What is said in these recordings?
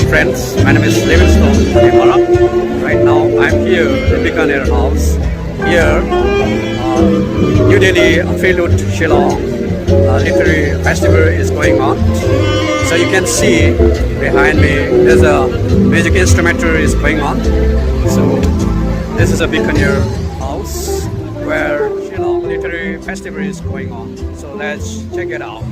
Hello friends, my name is Livingstone Himara. Right now I'm here at Bikaner House. Here, New Delhi Prelude Shillong literary festival is going on. So you can see behind me there's a music instrumental is going on. So this is a Bikaner house where Shillong literary festival is going on. So let's check it out.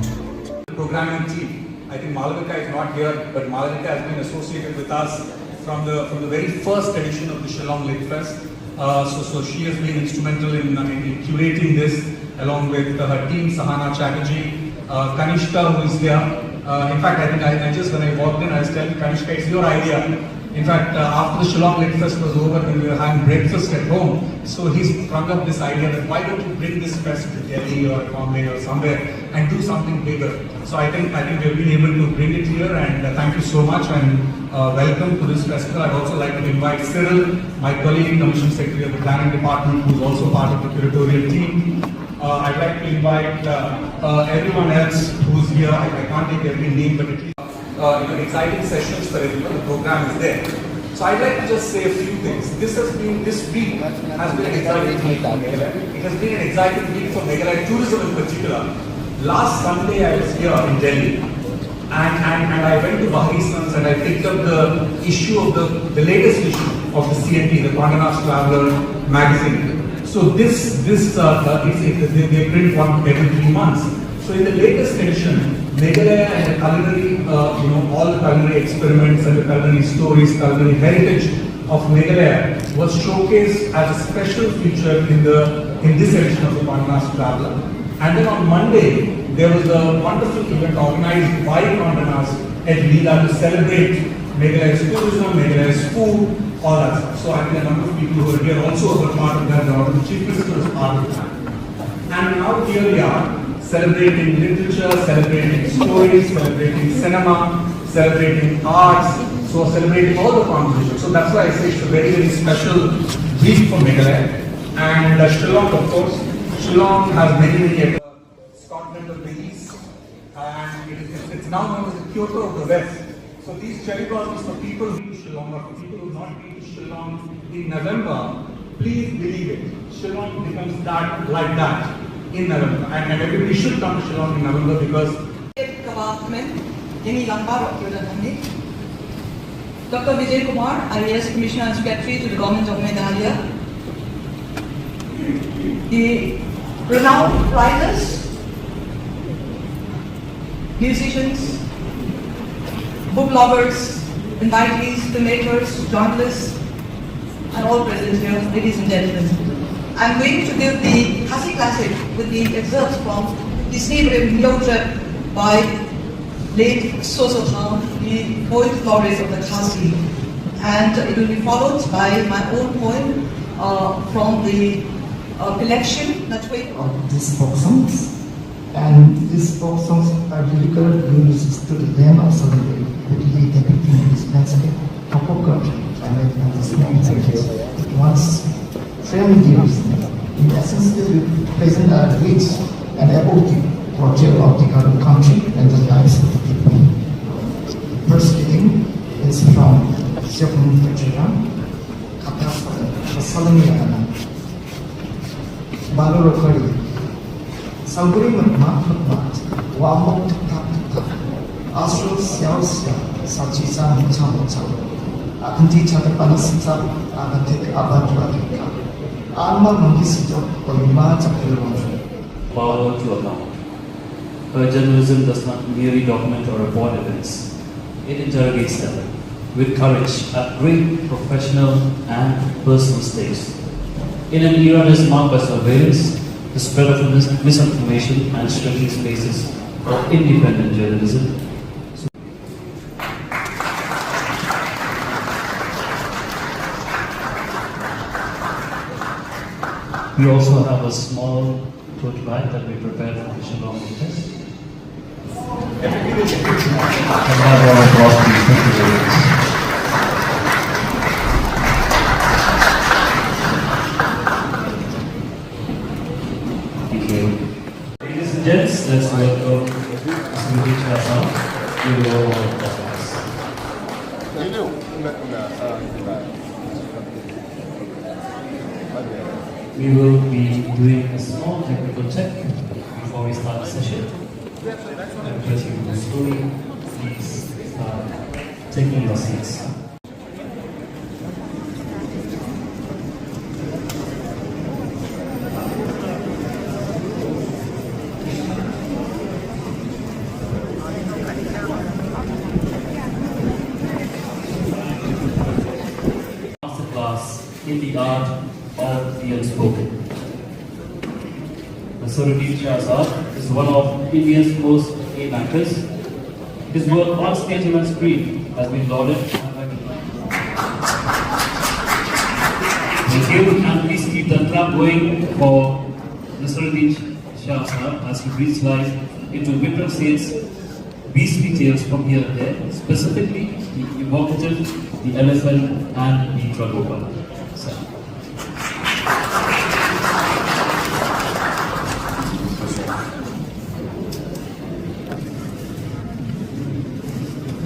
Programming team. I think Malavika is not here, but Malavika has been associated with us from the very first edition of the Shillong Lit Fest. So she has been instrumental in curating this, along with her team, Sahana Chatterjee, Kanishka, who is here. In fact, I think I just when I walked in, I was telling Kanishka, it's your idea. In fact, after the Shillong Lit Fest was over, when we were having breakfast at home, so he's sprung up this idea that why don't you bring this fest to Delhi or Bombay or somewhere and do something bigger. So I think we've been able to bring it here, and thank you so much and welcome to this festival. I'd also like to invite Cyril, my colleague, Commission Secretary of the Planning Department, who's also part of the curatorial team. I'd like to invite everyone else who's here. I can't take every name, but at least exciting sessions for everyone. The program is there. So I'd like to just say a few things. This week has been an exciting week for Meghalaya. It has been an exciting week for Meghalaya tourism in particular. Last Sunday I was here in Delhi, and I went to Bahari Sons and I picked up the issue of the latest issue of the CNT, the Condé Traveller magazine. So they print one every 3 months. So in the latest edition, Meghalaya and the culinary, all the culinary experiments and the culinary stories, culinary heritage of Meghalaya was showcased as a special feature in this edition of the Condé Traveller. And then on Monday, there was a wonderful event organized by Condé Nast at Leela to celebrate Meghalaya's tourism, Meghalaya's food, all that stuff. So I think a number of people who are here also were part of that. The Chief Minister was part of that. And now here we are, celebrating literature, celebrating stories, celebrating cinema, celebrating arts, so celebrating all the conversations. So that's why I say it's a very, very special week for Meghalaya. And Shillong, of course, Shillong has many Scotland of the East, and it's now known as the Kyoto of the West. So these cherry blossoms for people who to Shillong or for people who not been to Shillong in November, please believe it, Shillong becomes that like that in November, and everybody should come to Shillong in November because Dr. Vijay Kumar, IAS Commissioner and Secretary to the Government of Meghalaya, the renowned writers, musicians, book lovers, invitees, filmmakers, journalists, and all present here, ladies and gentlemen. I'm going to give the Khasi Classic with the excerpts from the Sneebrim Yotrep by late Soso Khan, the poet laureate of the Khasi. And it will be followed by my own poem from the collection that we of these folk songs. And these folk songs are dedicated to the land of Solomon, really depicting this landscape, topography, and this landscape. It was 7 years. In essence, it represents a rich and evocative portrait of the current country and the lives of the people. The first reading is from Shillong Petrina, Kapasa, Salamiana, Balu Rokari, Sanguri Mat, Wamok Tak, Astro Xiao Xia, Sachiza Mucha, Akanti Chatapanasita, Agatik Abadra, Alma Mangisijo, Kolima Chapilon. Power to account. Her journalism does not merely document or report events, it interrogates them with courage at great professional and personal stakes. In an era that is marked by surveillance, the spread of misinformation and shrinking spaces for independent journalism. We also have a small tote bag that we prepared for the Shillong test. And have our applause, please. Thank you very much. Thank you. Ladies and gents, let's welcome Mr. Vijay Kumar to the applause. We will be doing a small technical check before we start the session. I request you to slowly please start taking your seats. Masterclass in the art of the unspoken. Prelude is one of India's most acclaimed actors. His work on stage and on screen has been lauded and recognized. Thank you, and please keep the clap going for Prelude as he breathes life into Vikram Seth's beastly tales from here and there, specifically the evocative, the elephant, and the Tragopa.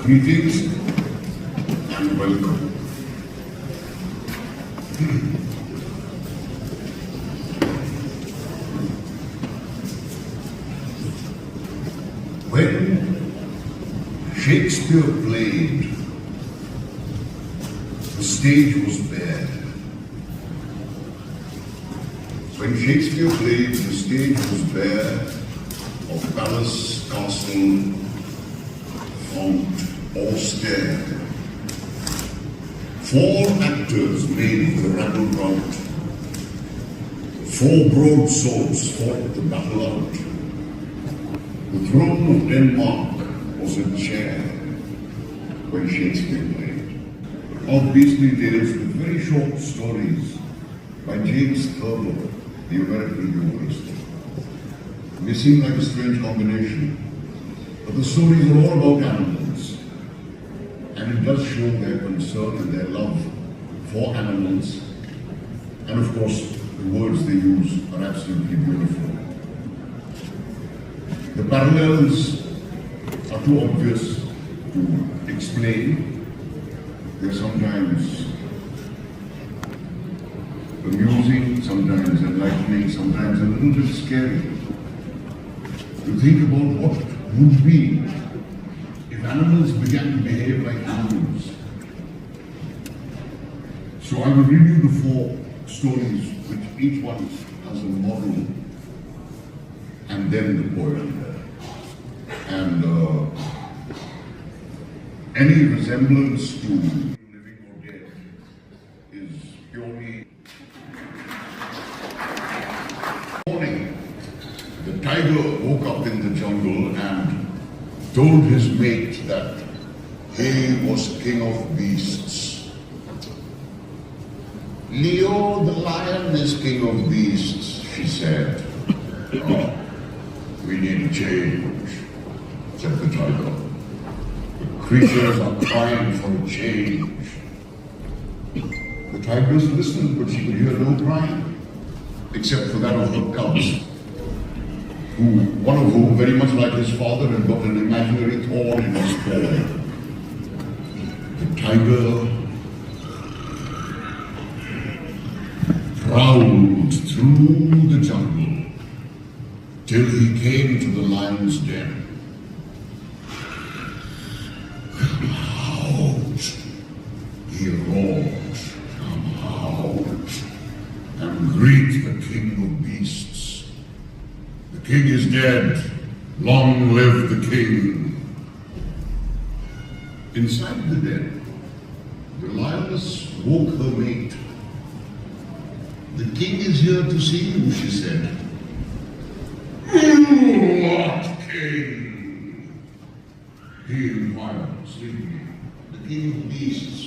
Greetings and welcome. When Shakespeare played, the stage was bare. When Shakespeare played, the stage was bare of palace, castle, font, austere. 4 actors made the rabble rout. 4 broadswords fought the battle out. The throne of Denmark was a chair when Shakespeare played. Of beastly tales with very short stories by James Thurber, the American humorist. They seem like a strange combination, but the stories are all about animals. And it does show their concern and their love for animals. And of course, the words they use are absolutely beautiful. The parallels are too obvious to explain. They're sometimes amusing, sometimes enlightening, sometimes a little bit scary. To think about what would be if animals began to behave like humans. So I will read you the 4 stories, which each one has a moral, and then the poem. And any resemblance to living or dead is purely. Morning, the tiger woke up in the jungle and told his mate that he was king of beasts. Leo the lion is king of beasts, she said. Oh, we need a change, said the tiger. The creatures are crying for a change. The tigress listened, but she could hear no crying, except for that of her cubs, one of whom, very much like his father, had got an imaginary thorn in his paw. The tiger prowled through the jungle till he came to the lion's den. Come out, he roared, come out, and greet the king of beasts. The king is dead, long live the king. Inside the den, the lioness woke her mate. The king is here to see you, she said. What king? He inquired sleepily. The king of beasts.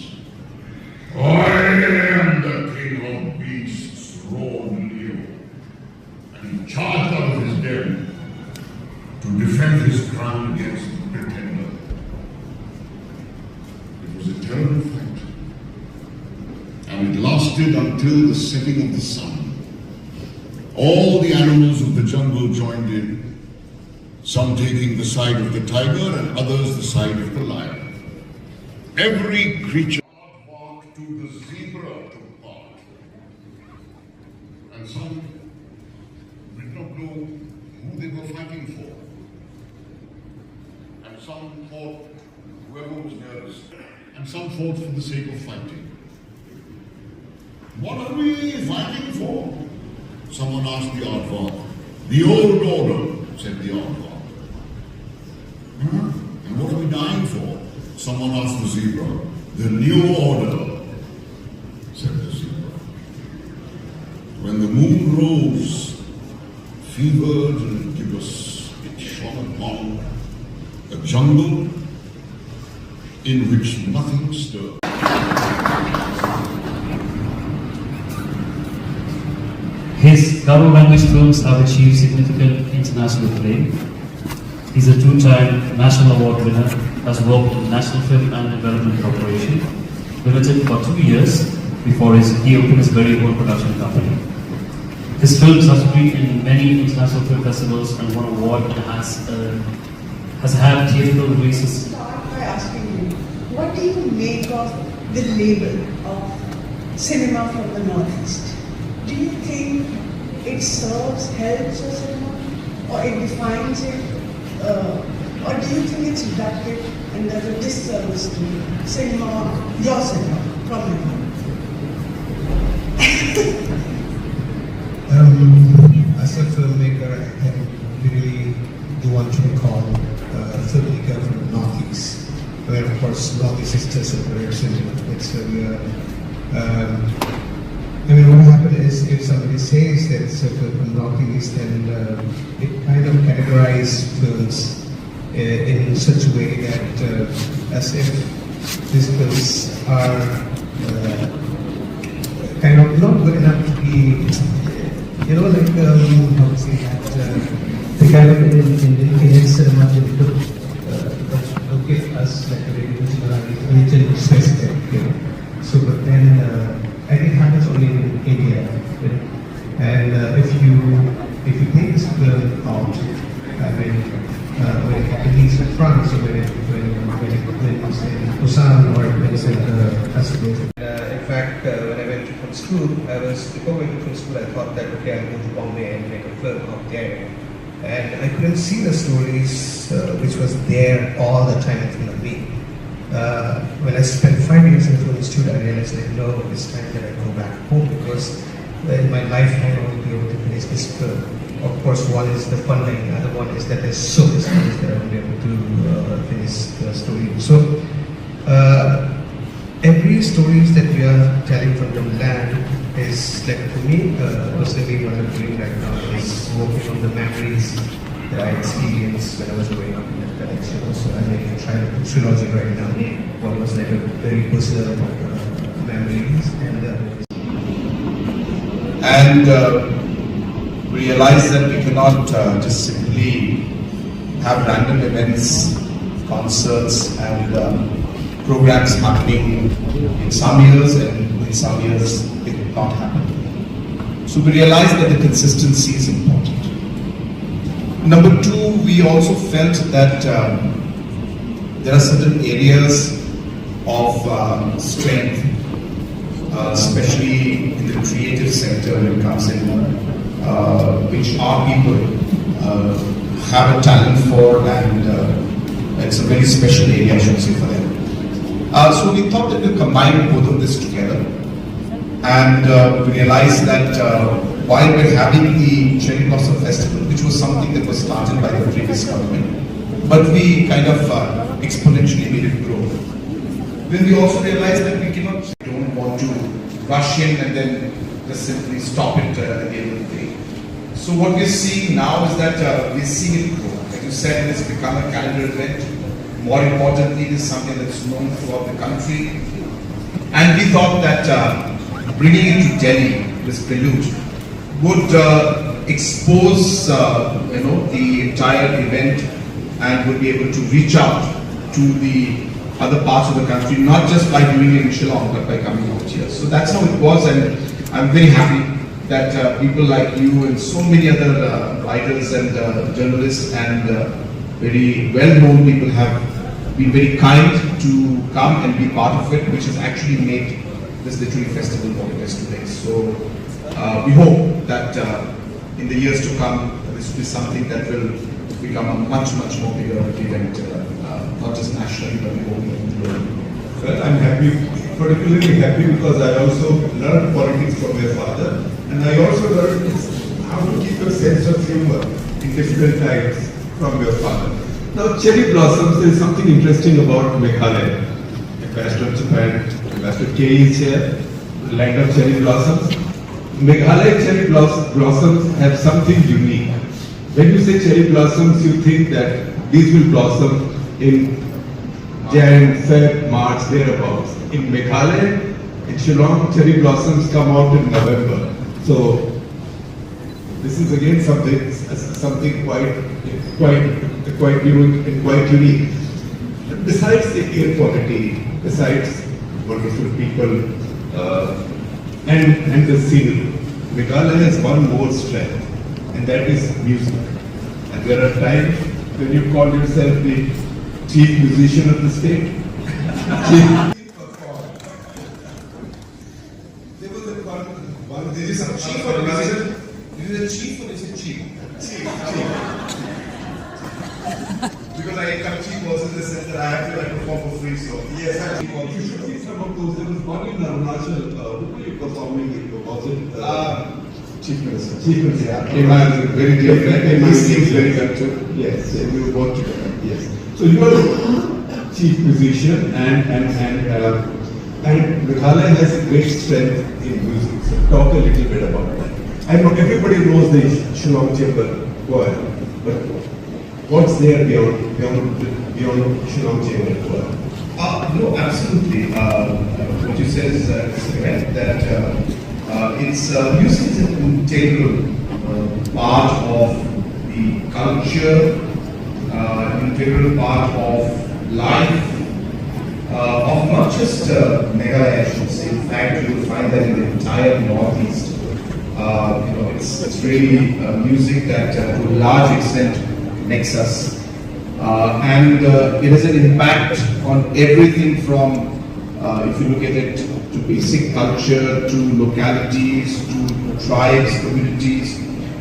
I am the king of beasts, roared Leo. And he charged out of his den to defend his crown against the pretender. It was a terrible fight, and it lasted until the setting of the sun. All the animals of the jungle joined in, some taking the side of the tiger and others the side of the lion. Every creature walked to the zebra took part. And some did not know who they were fighting for. And some fought whoever was nearest. And some fought for the sake of fighting. What are we fighting for? Someone asked the aardvark. The old order, said the aardvark. And what are we dying for? Someone asked the zebra. The new order, said the zebra. When the moon rose, fevered and gibbous, it shone upon a jungle in which nothing stirred. His Garo language films have achieved significant international acclaim. He's a two-time National Award winner, has worked in National Film and Development Corporation Limited for 2 years before he opened his very own production company. His films have been in many international film festivals and won award and has had theatrical releases. Start by asking you, what do you make of the label of cinema from the Northeast? Do you think it serves, helps your cinema, or it defines it, or do you think it's reductive and does a disservice to cinema, your cinema, from the North? As a filmmaker, I really do want to recall a filmmaker from the Northeast, where of course Northeast is just a great cinema. It's I mean, what happened is if somebody says that it's a film from Northeast, and it kind of categorizes films in such a way that as if these films are kind of not good enough to be, how to say that, the kind of Indian cinema that took us like a very region specific, So, but then I think it happens only in India, and if you take this film out, I mean, when it happens in France, or when it's in Busan, or when it's in Kasablanca. In fact, when I went to film school, before going to film school, I thought that okay, I'll go to Bombay and make a film out there, and I couldn't see the stories which was there all the time in front of me. When I spent 5 years in film institute, I realized that no, it's time that I go back home, because in my lifetime I won't be able to finish this film. Of course, one is the funding, the other one is that there's so many stories that I won't be able to finish the story. So, every stories that we are telling from the land is, like, for me, personally, what I'm doing right now is working on the memories that I experienced when I was growing up in that collection. So I'm making a trilogy right now. One was like a very personal memories, and we realized that we cannot just simply have random events, concerts and programs happening in some years, and in some years it did not happen. So we realized that the consistency is important. Number two, we also felt that there are certain areas of strength, especially in the creative sector when it comes in, which our people have a talent for, and it's a very special area, I should say, for them. So we thought that we'll combine both of this together, and we realized that while we're having the Cherry Blossom Festival, which was something that was started by the previous government, but we kind of exponentially made it grow. Then we also realized that we don't want to rush in and then just simply stop it at the end of the day. So what we're seeing now is that we're seeing it grow. Like you said, it's become a calendar event. More importantly, it is something that's known throughout the country. And we thought that bringing it to Delhi, this Prelude, would expose the entire event, and would be able to reach out to the other parts of the country, not just by doing it in Shillong, but by coming out here. So that's how it was, and I'm very happy that people like you and so many other writers and journalists and very well-known people have been very kind to come and be part of it, which has actually made this literary festival what it is today. So we hope that in the years to come, this will be something that will become a much more bigger event, not just nationally but globally. Well, I'm happy, particularly happy because I also learned politics from my father, and I also learned how to keep a sense of humor in difficult times from your father. Now, cherry blossoms, there is something interesting about Meghalaya. Ambassador of Japan, Ambassador K is here, land of cherry blossoms. Meghalaya cherry blossoms have something unique. When you say cherry blossoms, you think that these will blossom in Jan, Feb, March, thereabouts. In Meghalaya, in Shillong, cherry blossoms come out in November. So this is again something quite new and quite unique. Besides the air quality, besides wonderful people and the scenery, Meghalaya has one more strength, and that is music. And there are times when you call yourself the chief musician of the state. There was one. There is a chief or musician. Is it a chief or is it chief? Chief. Because I come chief also in the sense that I have to perform for free. So yes, I chief also. You should see some of those. There was one in Arunachal. Who were you performing it? Was it? Chief Minister. Chief Minister. Yeah. Emma is a very dear friend. He seems very cultured. Yes, we will work together. Yes. So you are a chief musician and Meghalaya has a great strength in music. So talk a little bit about that. I know everybody knows the Shillong Chamber choir, but what's there beyond Shillong Chamber choir? No, absolutely. What you said is correct. That it's music is an integral part of the culture, integral part of life of not just Meghalaya, I should say. In fact, you will find that in the entire Northeast. It's really music that to a large extent connects us. And it has an impact on everything from, if you look at it, to basic culture, to localities, to tribes, communities,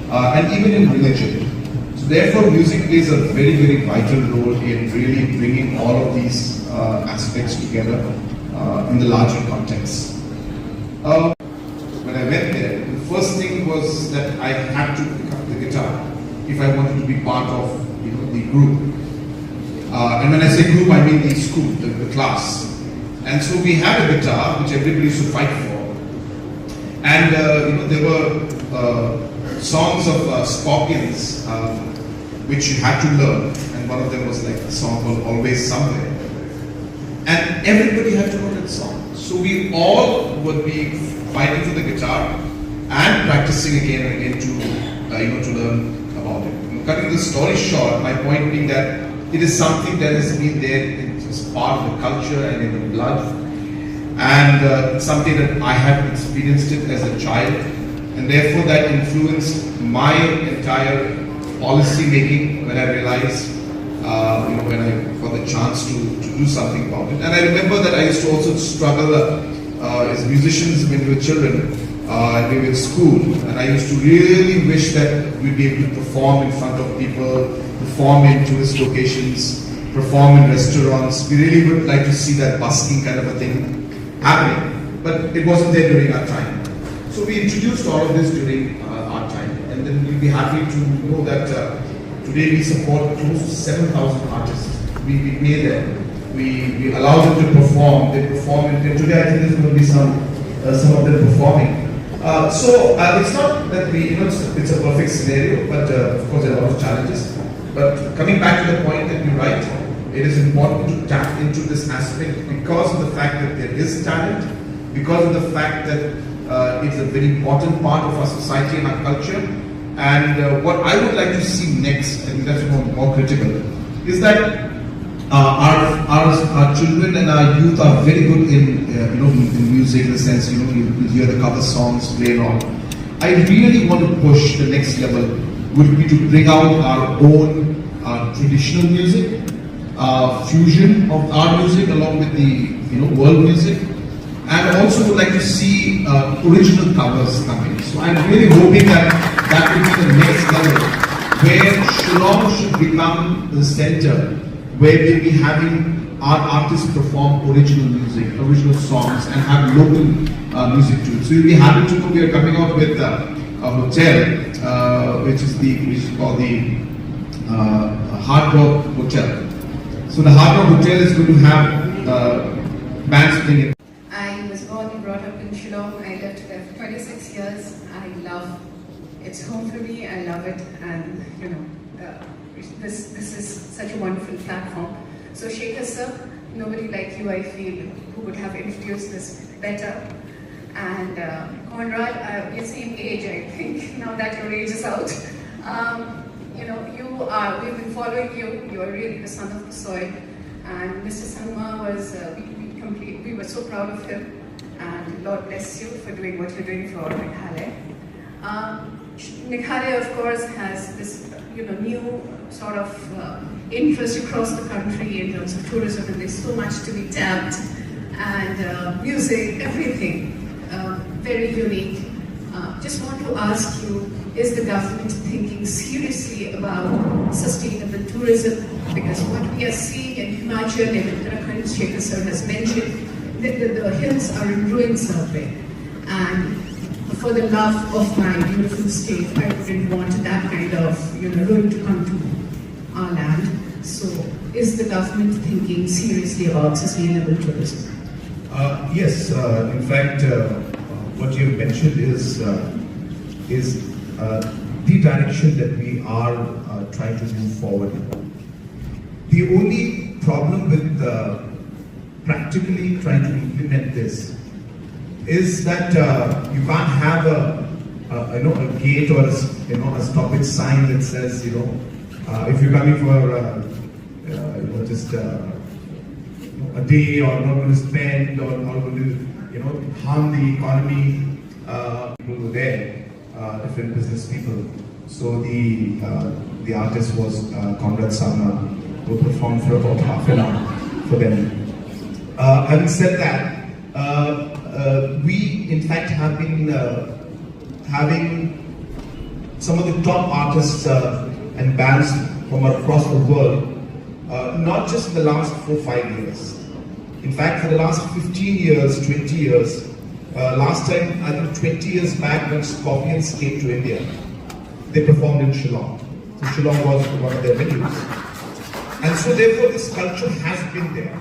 and even in religion. So therefore, music plays a very vital role in really bringing all of these aspects together in the larger context. When I went there, the first thing was that I had to pick up the guitar if I wanted to be part of the group. And when I say group, I mean the school, the class. And so we had a guitar which everybody used to fight for. And there were songs of Scorpions which you had to learn. And one of them was like a song called Always Somewhere. And everybody had to know that song. So we all would be fighting for the guitar and practicing again and again to learn about it. Cutting the story short, my point being that it is something that has been there, it's part of the culture and in the blood, and it's something that I have experienced it as a child, and therefore that influenced my entire policy making when I realized, when I got the chance to do something about it. And I remember that I used to also struggle as musicians when we were children, and we were in school, and I used to really wish that we'd be able to perform in front of people, perform in tourist locations, perform in restaurants. We really would like to see that busking kind of a thing happening, but it wasn't there during our time. So we introduced all of this during our time, and then we'll be happy to know that today we support close to 7,000 artists. We pay them, we allow them to perform, they perform, and today I think there's going to be some of them performing. So it's not that it's a perfect scenario, but of course there are a lot of challenges. But coming back to the point that you're right, it is important to tap into this aspect because of the fact that there is talent, because of the fact that it's a very important part of our society and our culture. And what I would like to see next, and that's more critical, is that our children and our youth are very good in music, in the sense you hear the cover songs played on. I really want to push the next level would be to bring out our own traditional music, fusion of our music along with the world music, and also would like to see original covers coming. So I'm really hoping that that will be the next level, where Shillong should become the center, where we'll be having our artists perform original music, original songs, and have local music too. So you'll be happy to know we are coming out with a hotel, which is called the Hard Rock Hotel. So the Hard Rock Hotel is going to have bands playing it. I was born and brought up in Shillong. I lived there for 26 years. I love it's home for me. I love it, and this is such a wonderful platform. So Shekhar sir, nobody like you, I feel, who would have introduced this better. And Conrad, we're same age, I think. Now that your age is out, we've been following you. You are really the son of the soil. And Mr. Sangma was, we were so proud of him. And Lord bless you for doing what you're doing for Meghalaya. Meghalaya, of course, has this, new sort of interest across the country in terms of tourism, and there's so much to be tapped, and music, everything, very unique. Just want to ask you, is the government thinking seriously about sustainable tourism? Because what we are seeing in Himachal and Uttarakhand, Shekhar sir has mentioned, the hills are in ruins out there. And for the love of my beautiful state, I wouldn't want that kind of ruin to come to our land. So, is the government thinking seriously about sustainable tourism? Yes, in fact, what you mentioned is the direction that we are trying to move forward in. The only problem with practically trying to implement this is that you can't have a gate or a stoppage sign that says if you're coming for just a day, or not going to spend, or not going to harm the economy, people were there, different business people. So the artist was Conrad Sarna, who performed for about half an hour for them. Having said that, we in fact have been having some of the top artists and bands from across the world, not just in the last 4 or 5 years. In fact, for the last 15 years, 20 years, last time, I think 20 years back when Scorpions came to India, they performed in Shillong. So Shillong was one of their venues. And so therefore this culture has been there.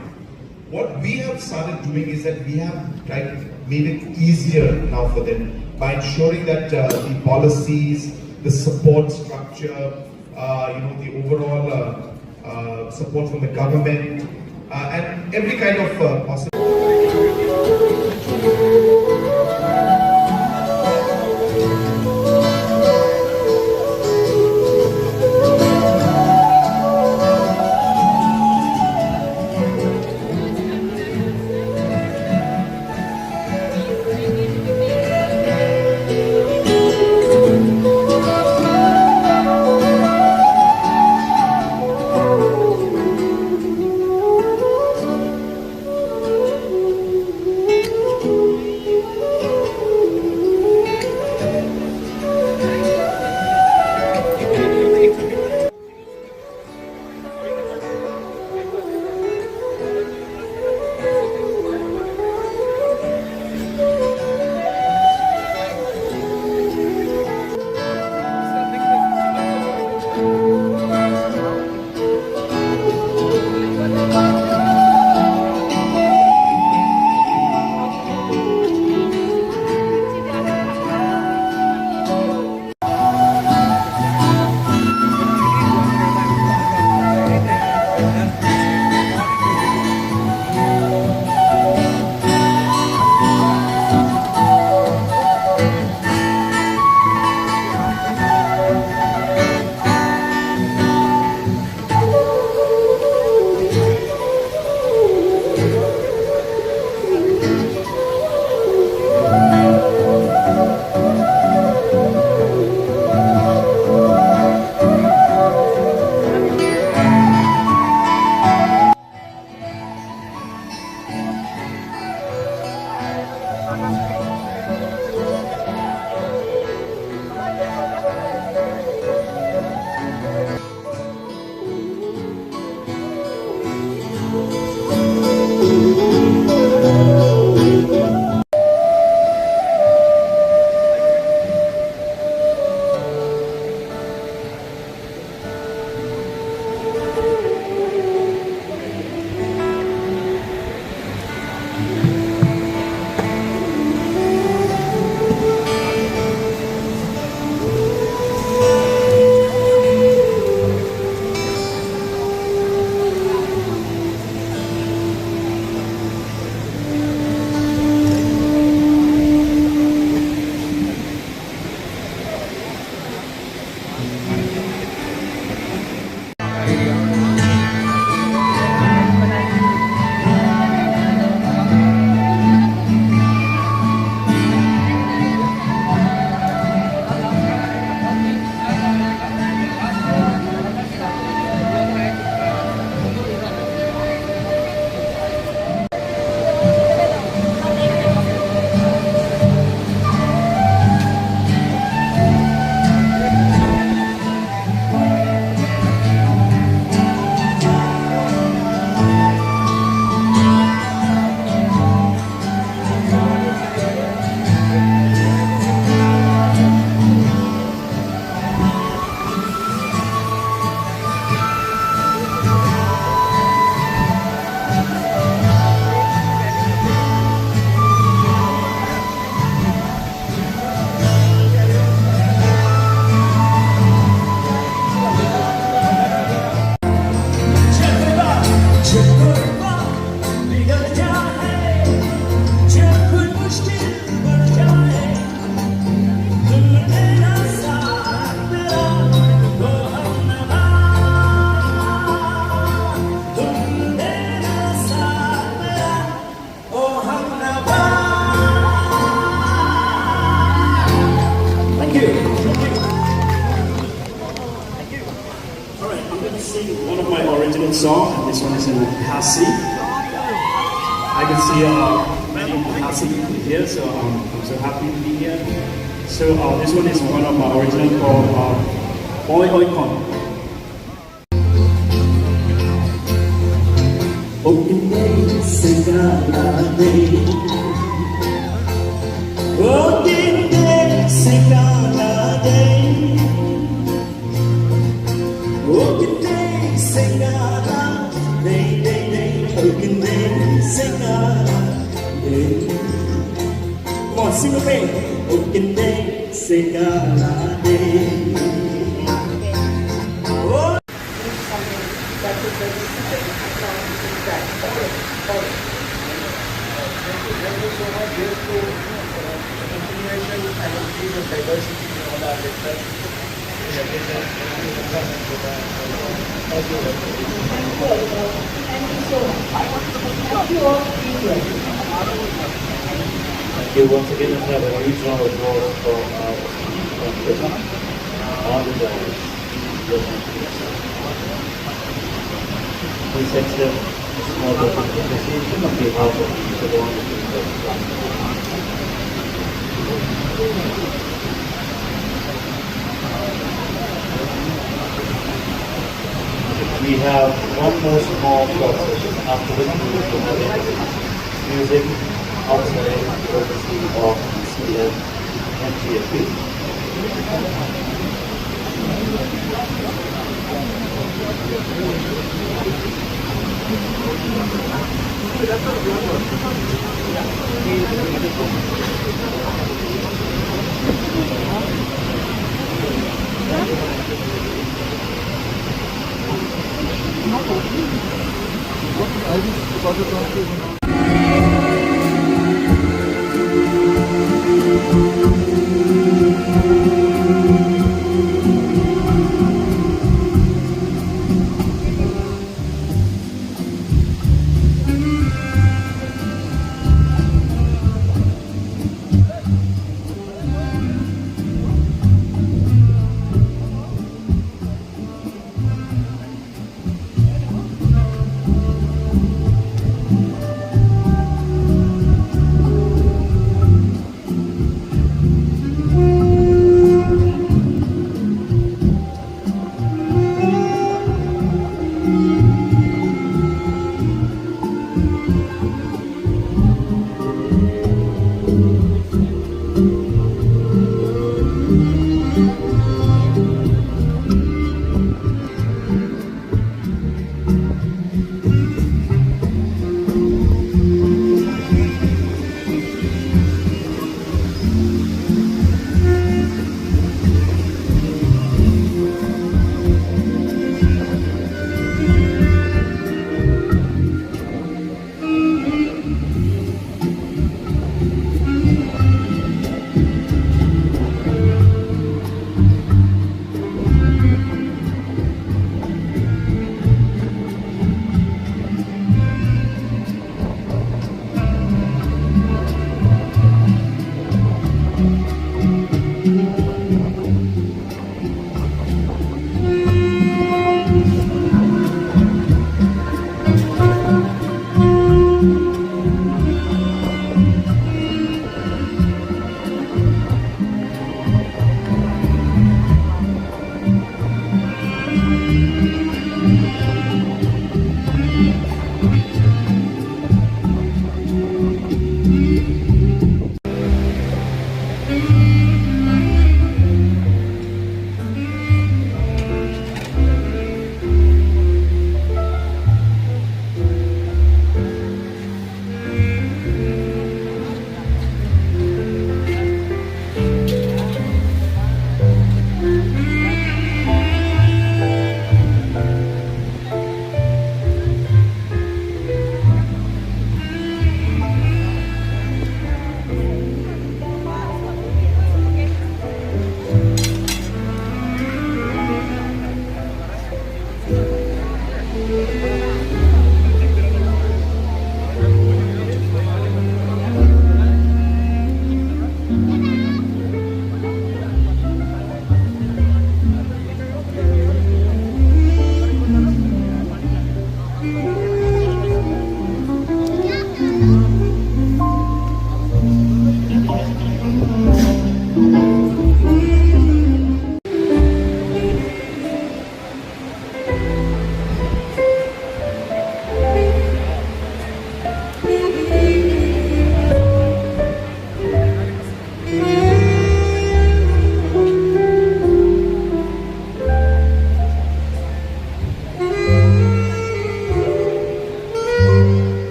What we have started doing is that we have made it easier now for them by ensuring that the policies, the support structure, the overall support from the government, and every kind of possible. One of my original songs, and this one is in Hasi. I can see many Hasi people here, so I'm so happy to be here. So this one is one of my original called Oi Oi Kon. Okinde segala day, okinde segala day, okinde segala day, okinde segala day. Come on, sing with me. Okinde segala day. Thank you once again. Let's have a huge round of applause for our on the doors. Please accept a small token of appreciation on behalf of each of the We have one more small short session. After which we will have music outside courtesy of CM and GFP. I